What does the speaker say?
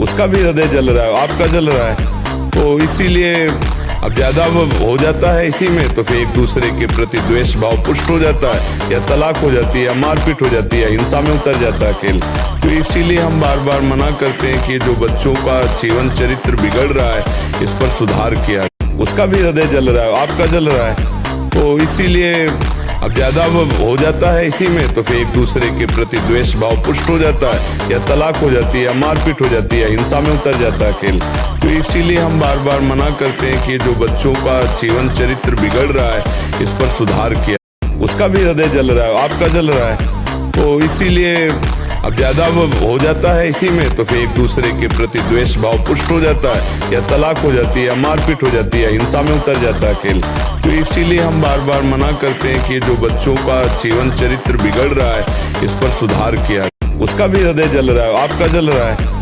उसका भी हृदय जल रहा है, आपका जल रहा है। तो इसीलिए अब ज्यादा वो हो जाता है इसी में, तो फिर एक दूसरे के प्रति द्वेष भाव पुष्ट हो जाता है, या तलाक हो जाती है, या मारपीट हो जाती है, हिंसा में उतर जाता है खेल। तो इसीलिए हम बार बार मना करते हैं कि जो बच्चों का जीवन चरित्र बिगड़ रहा है, इस पर सुधार किया। उसका भी हृदय जल रहा है, आपका जल रहा है। तो इसीलिए अब ज्यादा वो हो जाता है इसी में, तो फिर एक दूसरे के प्रति द्वेष भाव पुष्ट हो जाता है, या तलाक हो जाती है, या मारपीट हो जाती है, हिंसा में उतर जाता है खेल। तो इसीलिए हम बार बार मना करते हैं कि जो बच्चों का जीवन चरित्र बिगड़ रहा है, इस पर सुधार किया। उसका भी हृदय जल रहा है, आपका जल रहा है। तो इसीलिए अब ज्यादा वो हो जाता है इसी में, तो फिर एक दूसरे के प्रति द्वेष भाव पुष्ट हो जाता है, या तलाक हो जाती है, या मारपीट हो जाती है, हिंसा में उतर जाता है खेल। तो इसीलिए हम बार बार मना करते हैं कि जो बच्चों का जीवन चरित्र बिगड़ रहा है, इस पर सुधार किया। उसका भी हृदय जल रहा है, आपका जल रहा है।